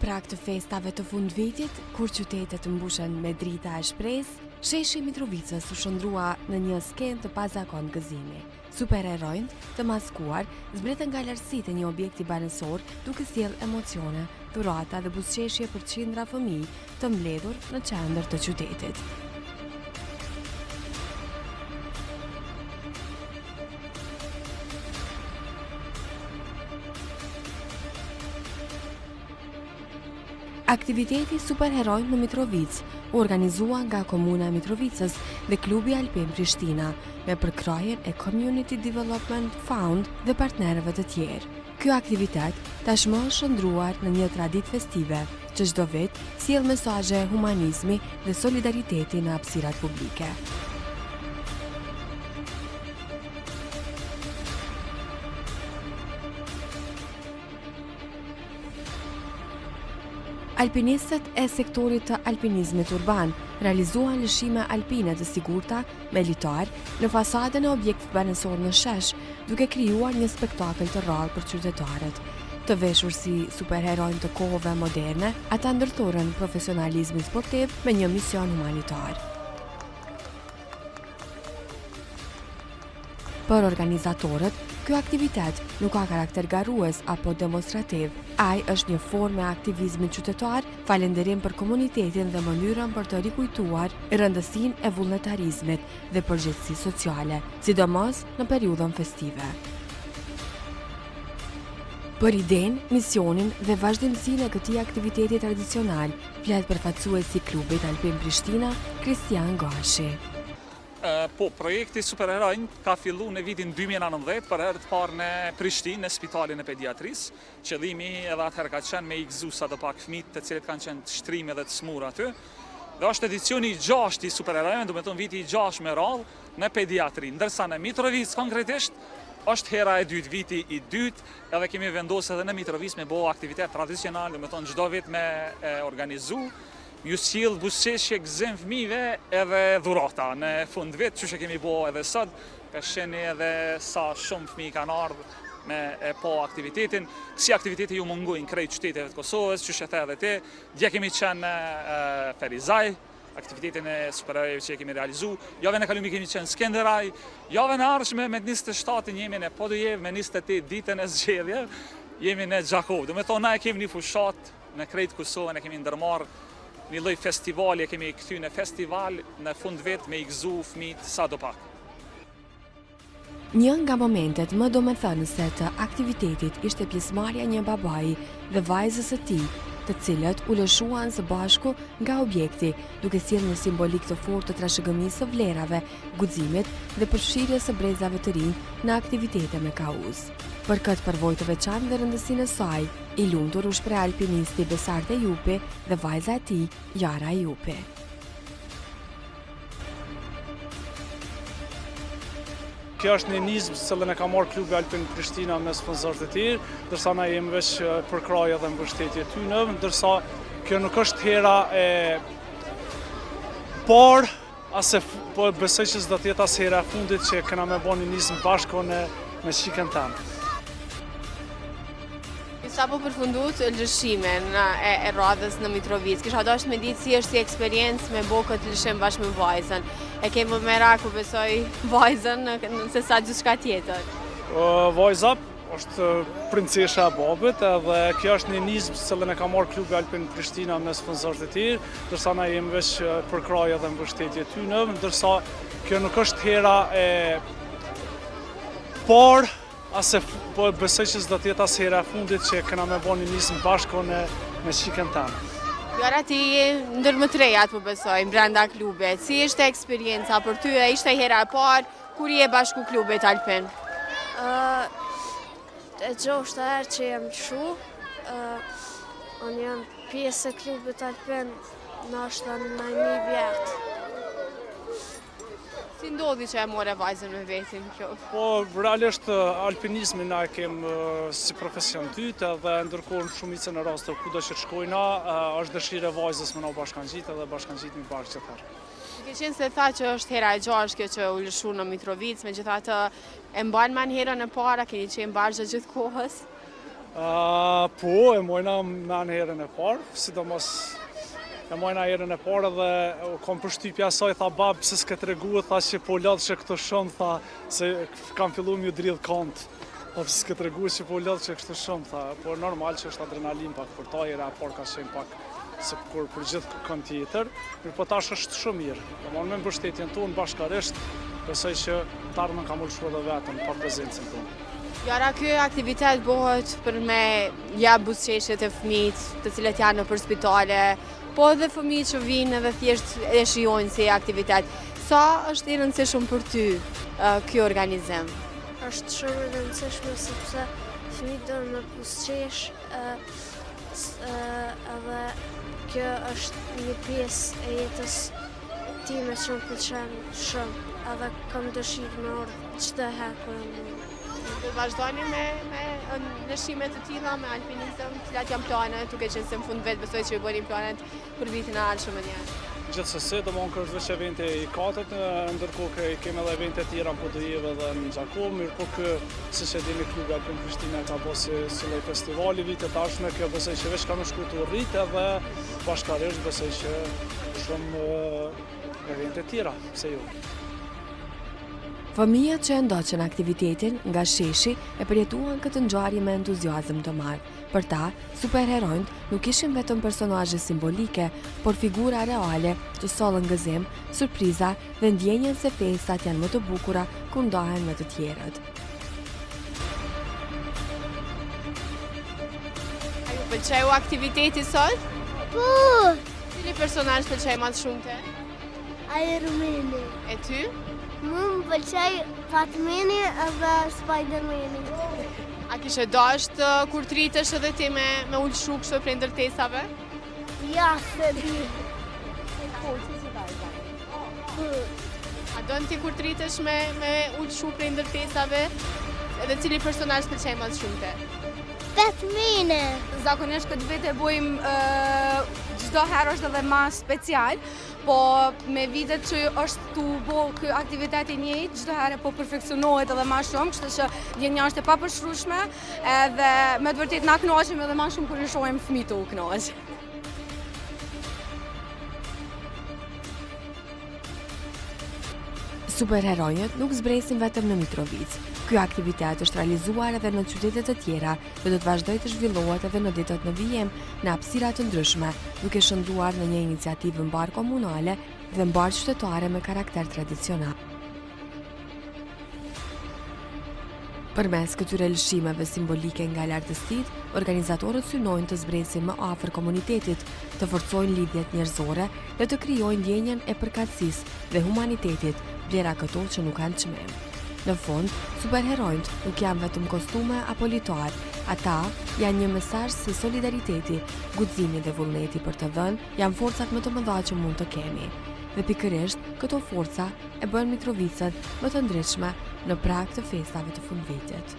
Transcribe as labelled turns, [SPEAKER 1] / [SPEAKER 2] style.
[SPEAKER 1] prag të festave të fundvitit, kur qytetet mbushen me drita e shpresë, sheshi Mitrovicës u shndrua në një skenë të pazakon gëzimi. Superherojnë të maskuar zbretën nga lartësitë e një objekti banesor duke sjellë emocione, dhurata dhe buzëqeshje për qindra fëmijë të mbledhur në qendër të qytetit. Aktiviteti Superherojnë në Mitrovicë u organizua nga Komuna e Mitrovicës dhe Klubi Alpin Prishtina me përkrajen e Community Development Fund dhe partnerëve të tjerë. Ky aktivitet tashmë është shndruar në një traditë festive, që çdo vit sjell mesazhe humanizmi dhe solidariteti në hapësirat publike. Alpinistët e sektorit të alpinizmit urban realizuan lëshime alpine të sigurta me litar në fasadën e objektit banesor në shesh, duke krijuar një spektakël të rrallë për qytetarët. Të veshur si superherojnë të kohëve moderne, ata ndërthurën profesionalizmin sportiv me një mision humanitar. Për organizatorët, ky aktivitet nuk ka karakter garrues apo demonstrativ. Ai është një formë e aktivizmit qytetar, falënderim për komunitetin dhe mënyrën për të rikujtuar rëndësinë e vullnetarizmit dhe përgjegjësisë sociale, sidomos në periudhën festive. Për idenë, misionin dhe vazhdimsinë e këtij aktiviteti tradicional, flet përfaqësuesi i Klubit Alpin Prishtina, Kristian Gashi.
[SPEAKER 2] Projekti Superherojnë ka fillu në vitin 2019 për herë të parë në Prishtinë, në Spitalin e Pediatrisë. Qëllimi edhe atëherë ka qenë me i gëzu sa do pak fëmijët të cilët kanë qenë të shtrime dhe të smur aty. Dhe është edicioni i 6 i Superherojnë, do të thonë viti i 6 me radhë në pediatri, ndërsa në Mitrovicë konkretisht është hera e dytë, viti i dytë, edhe kemi vendosur edhe në Mitrovicë me bëu aktivitet tradicional, do të thonë çdo vit me organizu. Ju sjell buzëqeshje, gëzim fëmijëve edhe dhurata. Në fund vit, që kemi bërë edhe sot, ka sheni edhe sa shumë fëmijë kanë ardhur me po aktivitetin. Kësi aktiviteti ju mungojnë krejt qyteteve të Kosovës, që the edhe ti. Dje kemi qenë në Ferizaj, aktivitetin e superherojëve që kemi realizu. Javën e kaluar kemi qenë Skenderaj. Javën e ardhshme me 27-in jemi në Podujev, me 28 ditën e zgjedhjeve, jemi në Gjakov. Do të thonë na e kemi një fushat në krejt Kosovën, e kemi ndërmarrë një lloj festivali, e kemi kthy në festival në fund vit me i gëzu fëmijët sa do pak.
[SPEAKER 1] Një nga momentet më domethënëse të aktivitetit ishte pjesëmarrja një babai dhe vajzës së tij, të cilët u lëshuan së bashku nga objekti, duke sjellë një simbolik të fortë të trashëgimisë së vlerave, guximit dhe përfshirjes së brezave të rinj në aktivitete me kauz. Për këtë përvojë të veçantë dhe rëndësinë e saj, i lumtur u shpreh alpinisti Besarte Jupi dhe vajza e tij, Jara Jupi.
[SPEAKER 3] Kjo është një nizmë që e ka marrë Klubi Alpin Prishtina me sponsorët e tjerë, ndërsa na jemi veç përkrahje dhe mbështetje tyre, ndërsa kjo nuk është hera e parë, po besoj që s'do të jetë as hera e fundit që kena me bënë një nizmë bashkë me shikën tanë.
[SPEAKER 4] Sa po përfundut lëshimen e radhës në Mitrovicë, kisha dashur me ditë si është si eksperiencë me bo këtë lëshim bashkë me vajzën. E ke më merak u besoj vajzën se sa gjithçka tjetër.
[SPEAKER 3] Vajza është princesha e babit, edhe kjo është një nizmë që e ka marrë Klubi Alpin Prishtina me sponsorët e tjerë, ndërsa na jemi veç përkrahje dhe mbështetje tyre, ndërsa kjo nuk është hera e parë, po besoj që s'do të jetë as hera e fundit që kena me bënë një nizmë bashkë me shikën tanë.
[SPEAKER 4] Jara ti ndër më të rejat po besoj, brenda klubit. Si ishte eksperienca për ty, e ishte hera e parë, kur je bashku Klubit Alpin?
[SPEAKER 5] E gjashtë herë që jem qu, unë jam pjesë e Klubit Alpin nashta në 1 vjet.
[SPEAKER 4] Si ndodhi që e more vajzën me vetin kjo?
[SPEAKER 3] Po, realisht alpinizmin na e kem si profesion dytë, dhe ndërkohë shumicën e rasteve kudo që shkojna, është dëshirë e vajzës me na bashkangjitë dhe bashkangjitemi bashkë qëtër.
[SPEAKER 4] Ke qenë se tha që është hera e 6 kjo që u lëshu në Mitrovicë, megjithatë e mban herën e para, keni qenë bashkë gjithë kohës?
[SPEAKER 3] Po, e mojna me në herën e parë, sidomos e mojna herën e parë dhe kom përshtypja saj, tha babë, pse s'ke tregu, tha që po lodhë që këto shumë, tha se kam fillu m'ju dridh kant. Tha pse s'ke tregu që po lodhë që këto shumë, tha, po normal që është adrenalin pak për ta, herë e parë ka qenë pak se kur për gjithë kënd tjetër, mirë po tash është shumë mirë. Domthonë me mbështetjen tonë bashkarisht, besoj që të ardhmen ka mulëshu edhe vetëm pa prezencën tonë.
[SPEAKER 4] Jara, ky aktivitet bëhet për me jap buzëqeshjet e fëmijët, të cilët janë nëpër spitale, po edhe fëmijët që vinë edhe thjesht e shijojnë si aktivitet. Sa është i rëndësishëm për ty ky organizim?
[SPEAKER 5] Është shumë e rëndësishme sepse fëmijët do me buzëqesh edhe kjo është një pjesë e jetës time që më pëlqen shumë, edhe kam dëshirë me ardhur çdo herë kur e mund.
[SPEAKER 4] Do vazhdoni me lëshime të tilla, me alpinizëm, cilat janë planet, duke qenë se në fund vetë besoj që i bëni planet për vitin e ardhshëm më djanë.
[SPEAKER 3] Gjithsesi, domthonë kërë veç eventi i katërt, ndërkohë kemi edhe evente tjera në Podujevë dhe në Gjakov, mirë po kë, siç e dini, klubi Alpin Prishtina ka bërë si lloj festivali vitet e ardhshme, kjo besoj që veç ka më shku të urrit edhe bashkarisht besoj që shumë evente tjera, pse jo.
[SPEAKER 1] Fëmijët që ndoqën aktivitetin nga sheshi e përjetuan këtë ngjarje me entuziazëm të madh. Për ta, superheronjt nuk ishin vetëm personazhe simbolike, por figura reale që sollën gëzim, surpriza dhe ndjenjen se festat janë më të bukura kur ndahen me të tjerët.
[SPEAKER 4] A ju pëlqeu aktiviteti sot?
[SPEAKER 5] Po,
[SPEAKER 4] Cili personazh pëlqej më shumëte?
[SPEAKER 5] Iron Man.
[SPEAKER 4] E ty?
[SPEAKER 5] Më pëlqej Batmani edhe Spider-Mani.
[SPEAKER 4] A kishe dasht kur të rritesh edhe ti me ulshu kështu prej ndërtesave?
[SPEAKER 5] Ja, se di.
[SPEAKER 4] A don ti kur të rritesh me ulshu prej ndërtesave? Edhe cili personazh pëlqej më shumëte?
[SPEAKER 5] Batmani.
[SPEAKER 6] Zakonisht këtë vit e bojmë çdo herë është edhe ma special, po me vitet që është tu bo ky aktivitet i njëjtë, çdo herë po perfeksionohet edhe ma shumë, kështu që ndjenja është e papërshrueshme, edhe me të vërtetë na kënaqem edhe ma shumë kur i shohim fëmijët u kënaq.
[SPEAKER 1] Superheronjët nuk zbresin vetëm në Mitrovic. Ky aktivitet është realizuar edhe në qytete të tjera dhe do të vazhdojë të zhvillohet edhe në ditët në vijim në hapësira të ndryshme, duke shndruar në një iniciativë mbar komunale dhe mbar qytetare me karakter tradicional. Përmes këtyre lëshimeve simbolike nga lartësitë, organizatorët synojnë të zbresin më afër komunitetit, të forcojnë lidhjet njerëzore dhe të krijojnë ndjenjen e përkatësisë dhe humanitetit, vlera këto që nuk kanë çmim. Në fund, superheronjt nuk janë vetëm kostume apo litar, ata janë një mesazh se solidariteti, guximi dhe vullneti për të dhënë janë forcat më të mëdha që mund të kemi. Dhe pikërisht, këto forca e bën Mitrovicën më të ndritshme në prag të festave të fundvitit.